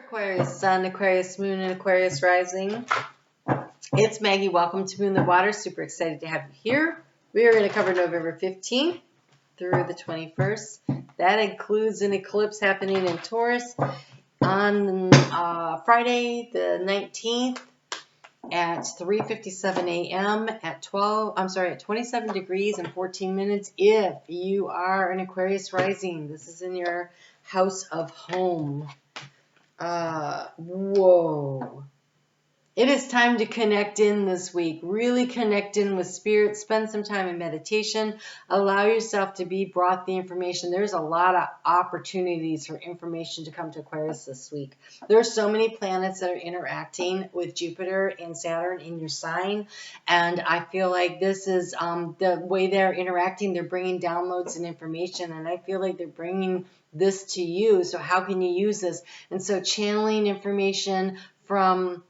Aquarius Sun, Aquarius Moon, and Aquarius Rising. It's Maggie. Welcome to Moon the Water. Super excited to have you here. We are going to cover November 15th through the 21st. That includes an eclipse happening in Taurus on Friday the 19th at 3:57 a.m. at 27 degrees and 14 minutes. If you are an Aquarius Rising, this is in your house of home. Whoa. It is time to connect in this week. Really connect in with spirit. Spend some time in meditation. Allow yourself to be brought the information. There's a lot of opportunities for information to come to Aquarius this week. There are so many planets that are interacting with Jupiter and Saturn in your sign. And I feel like this is the way they're interacting. They're bringing downloads and information. And I feel like they're bringing this to you. So how can you use this? And so channeling information from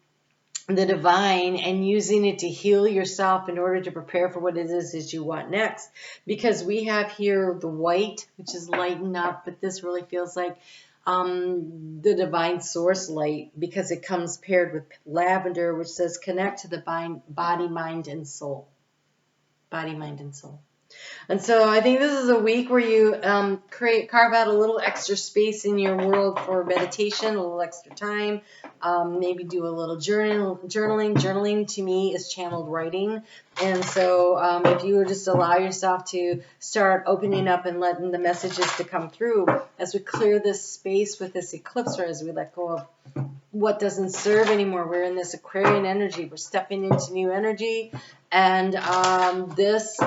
the divine and using it to heal yourself in order to prepare for what it is that you want next. Because we have here the white, which is lighten up, but this really feels like the divine source light, because it comes paired with lavender, which says connect to the body, mind, and soul. Body, mind, and soul. And so I think this is a week where you carve out a little extra space in your world for meditation, a little extra time. Maybe do a little journaling. Journaling to me is channeled writing. And so if you would just allow yourself to start opening up and letting the messages to come through as we clear this space with this eclipse, or as we let go of what doesn't serve anymore. We're in this Aquarian energy. We're stepping into new energy. And this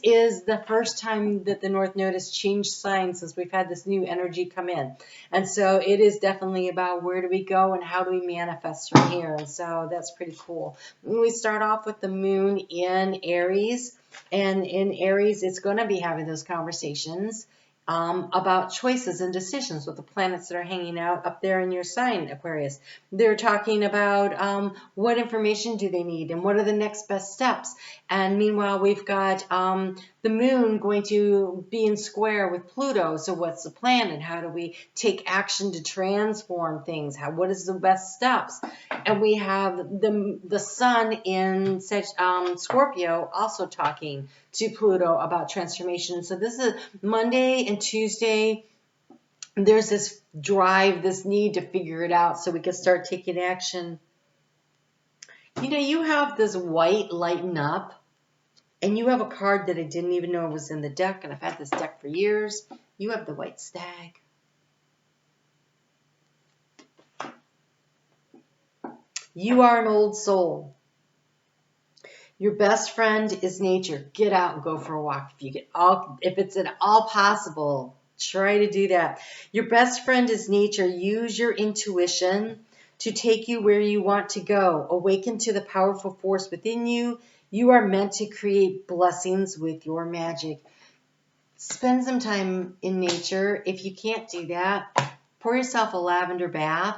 is the first time that the North Node has changed signs since we've had this new energy come in. And so it is definitely about where do we go and how do we manifest from here. And so that's pretty cool. We start off with the moon in Aries. And in Aries, it's going to be having those conversations about choices and decisions with the planets that are hanging out up there in your sign, Aquarius. They're talking about what information do they need and what are the next best steps. And meanwhile, we've got the moon going to be in square with Pluto. So what's the plan and how do we take action to transform things? What is the best steps? And we have the sun in Scorpio also talking to Pluto about transformation. So this is Monday and Tuesday. There's this drive, this need to figure it out so we can start taking action. You know, you have this white lighten up, and you have a card that I didn't even know was in the deck, and I've had this deck for years. You have the white stag. You are an old soul. Your best friend is nature. Get out and go for a walk. If it's at all possible, try to do that. Your best friend is nature. Use your intuition to take you where you want to go. Awaken to the powerful force within you. You are meant to create blessings with your magic. Spend some time in nature. If you can't do that, pour yourself a lavender bath.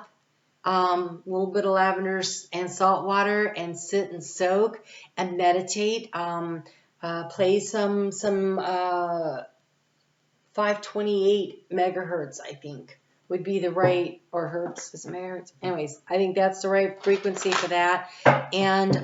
A little bit of lavender and salt water, and sit and soak and meditate. Play some 528 megahertz, I think, would be the right, or hertz, is it megahertz? Anyways, I think that's the right frequency for that. And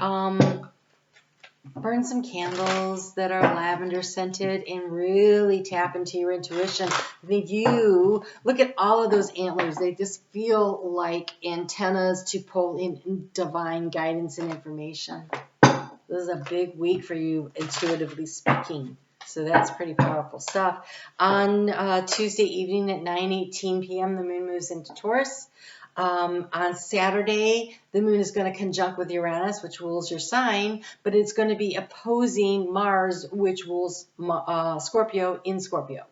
burn some candles that are lavender scented and really tap into your intuition. I think you look at all of those antlers. They just feel like antennas to pull in divine guidance and information. This is a big week for you, intuitively speaking. So that's pretty powerful stuff. On Tuesday evening at 9:18 p.m., the moon moves into Taurus. On Saturday, the moon is going to conjunct with Uranus, which rules your sign, but it's going to be opposing Mars, which rules Scorpio in Scorpio.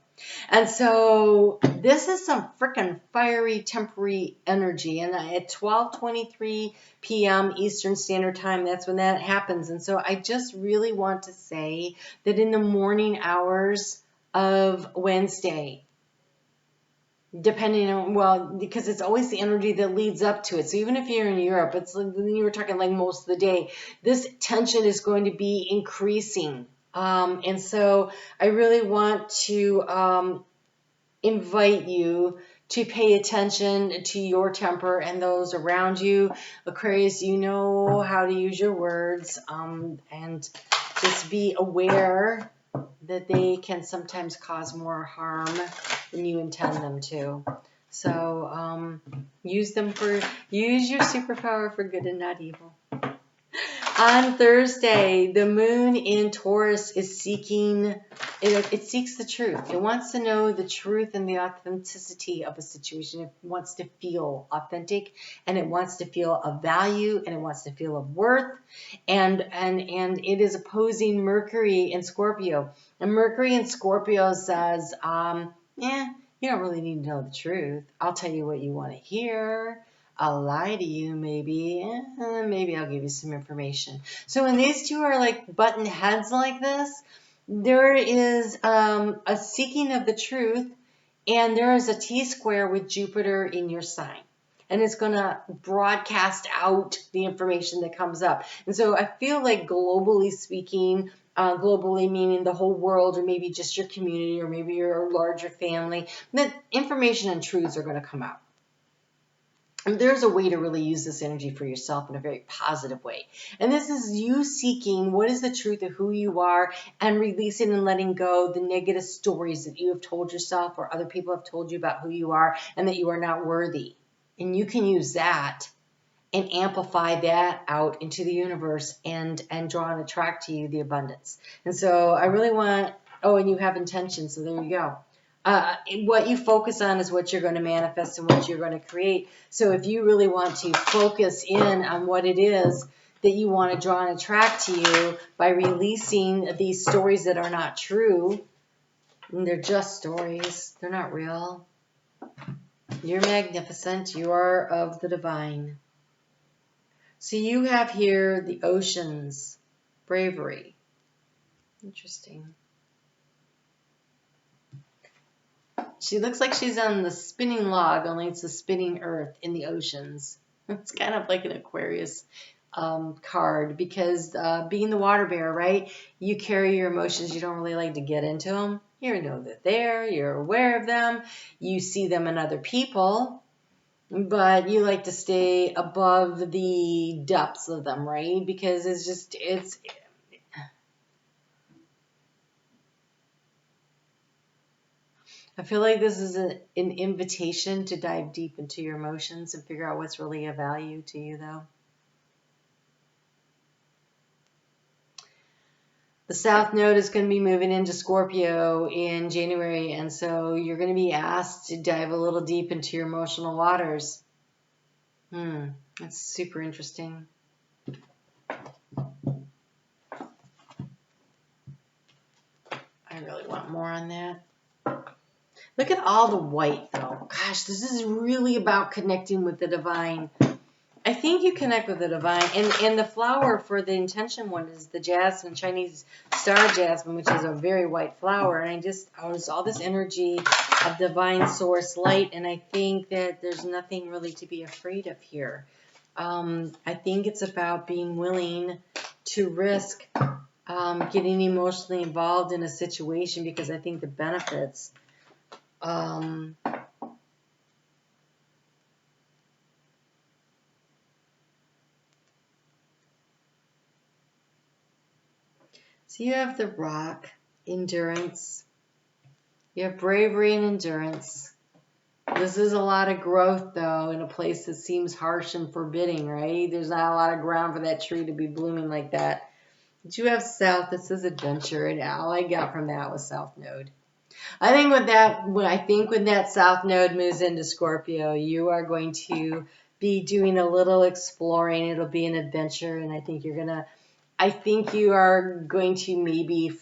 And so this is some freaking fiery temporary energy. And at 12:23 p.m. Eastern Standard Time, that's when that happens. And so I just really want to say that in the morning hours of Wednesday, depending on, well, because it's always the energy that leads up to it. So even if you're in Europe, it's like, you were talking like most of the day, this tension is going to be increasing. And so I really want to invite you to pay attention to your temper and those around you. Aquarius, you know how to use your words, and just be aware that they can sometimes cause more harm than you intend them to. So use your superpower for good and not evil. On Thursday, the moon in Taurus is seeking, it seeks the truth. It wants to know the truth and the authenticity of a situation. It wants to feel authentic, and it wants to feel of value, and it wants to feel of worth. And it is opposing Mercury in Scorpio. And Mercury in Scorpio says, you don't really need to know the truth. I'll tell you what you want to hear. I'll lie to you, maybe I'll give you some information. So when these two are like button heads like this, there is a seeking of the truth, and there is a T-square with Jupiter in your sign. And it's going to broadcast out the information that comes up. And so I feel like globally speaking, globally meaning the whole world, or maybe just your community, or maybe your larger family, that information and truths are going to come out. And there's a way to really use this energy for yourself in a very positive way. And this is you seeking what is the truth of who you are, and releasing and letting go the negative stories that you have told yourself or other people have told you about who you are and that you are not worthy. And you can use that and amplify that out into the universe and draw and attract to you the abundance. And so I really want, and you have intention, so there you go. What you focus on is what you're going to manifest and what you're going to create. So if you really want to focus in on what it is that you want to draw and attract to you by releasing these stories that are not true, and they're just stories, they're not real. You're magnificent. You are of the divine. So you have here the oceans, bravery. Interesting. She looks like she's on the spinning log, only it's the spinning earth in the oceans. It's kind of like an Aquarius card, because being the water bear, right? You carry your emotions. You don't really like to get into them. You know that they're there. You're aware of them. You see them in other people, but you like to stay above the depths of them, right? Because it's I feel like this is an invitation to dive deep into your emotions and figure out what's really of value to you, though. The South Node is going to be moving into Scorpio in January, and so you're going to be asked to dive a little deep into your emotional waters. That's super interesting. I really want more on that. Look at all the white, though. Gosh, this is really about connecting with the divine. I think you connect with the divine. And the flower for the intention one is the jasmine, Chinese star jasmine, which is a very white flower. And I was all this energy of divine source light. And I think that there's nothing really to be afraid of here. I think it's about being willing to risk getting emotionally involved in a situation, because I think the benefits so you have the rock, endurance. You have bravery and endurance. This is a lot of growth, though, in a place that seems harsh and forbidding, right? There's not a lot of ground for that tree to be blooming like that. But you have South. This is adventure, and all I got from that was South Node. I think when that South Node moves into Scorpio, you are going to be doing a little exploring. It'll be an adventure, and I think you are going to maybe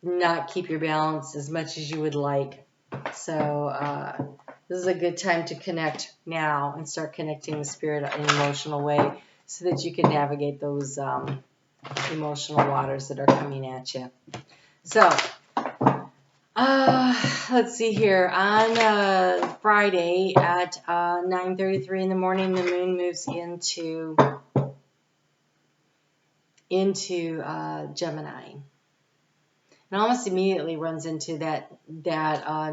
not keep your balance as much as you would like. So this is a good time to connect now and start connecting with spirit in an emotional way, so that you can navigate those emotional waters that are coming at you. So let's see here. On Friday at 9:33 in the morning, the moon moves into Gemini. and almost immediately runs into that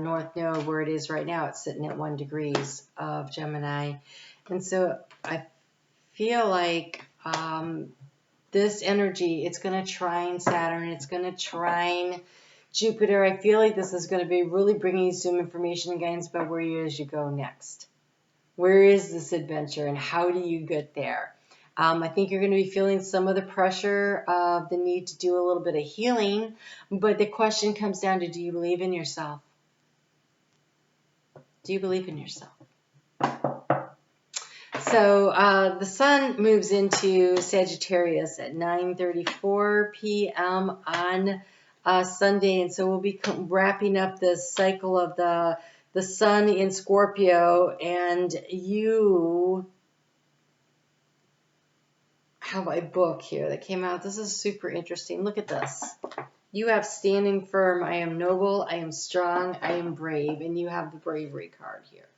North Node where it is right now. It's sitting at 1 degrees of Gemini. And so I feel like this energy, it's going to trine Saturn, it's going to trine Jupiter. I feel like this is going to be really bringing you some information and guidance about where you go next. Where is this adventure and how do you get there? I think you're going to be feeling some of the pressure of the need to do a little bit of healing, but the question comes down to, do you believe in yourself? Do you believe in yourself? So the sun moves into Sagittarius at 9:34 p.m. on Sunday, and so we'll be wrapping up this cycle of the sun in Scorpio, and you have a book here that came out. This is super interesting. Look at this. You have standing firm. I am noble. I am strong. I am brave. And you have the bravery card here,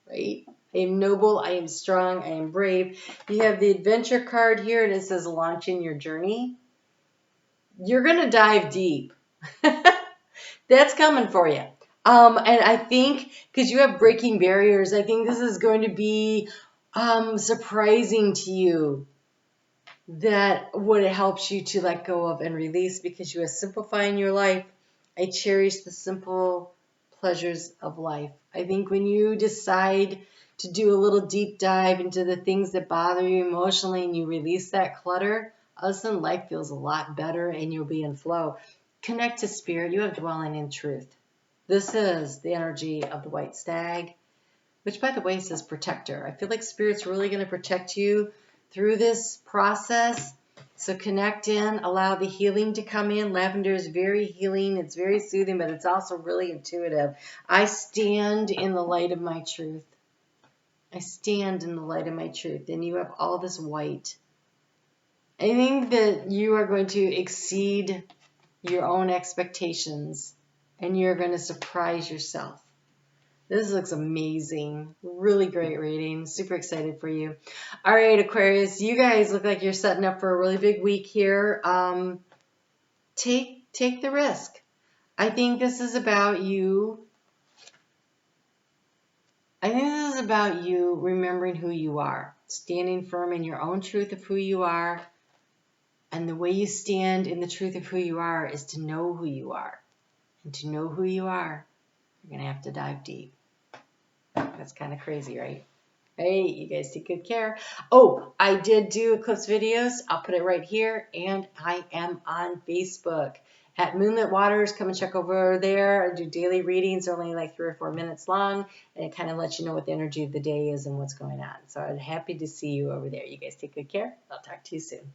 right? I am noble. I am strong. I am brave. You have the adventure card here, and it says launching your journey. You're going to dive deep. That's coming for you. And I think because you have breaking barriers, I think this is going to be surprising to you. That what it helps you to let go of and release, because you are simplifying your life. I cherish the simple pleasures of life. I think when you decide to do a little deep dive into the things that bother you emotionally and you release that clutter, all of a sudden life feels a lot better and you'll be in flow. Connect to spirit. You have dwelling in truth. This is the energy of the white stag, which by the way says protector. I feel like spirit's really going to protect you through this process. So connect in, allow the healing to come in. Lavender is very healing, it's very soothing, but it's also really intuitive. I stand in the light of my truth. I stand in the light of my truth. And you have all this white. I think that you are going to exceed your own expectations and you're going to surprise yourself. This looks amazing. Really great reading. Super excited for you. All right, Aquarius, you guys look like you're setting up for a really big week here. Take the risk. I think this is about you. I think this is about you remembering who you are, standing firm in your own truth of who you are. And the way you stand in the truth of who you are is to know who you are. And to know who you are, you're going to have to dive deep. That's kind of crazy, right? Hey, you guys take good care. Oh, I did do eclipse videos. I'll put it right here. And I am on Facebook at Moonlit Waters. Come and check over there. I do daily readings, only like 3 or 4 minutes long. And it kind of lets you know what the energy of the day is and what's going on. So I'm happy to see you over there. You guys take good care. I'll talk to you soon.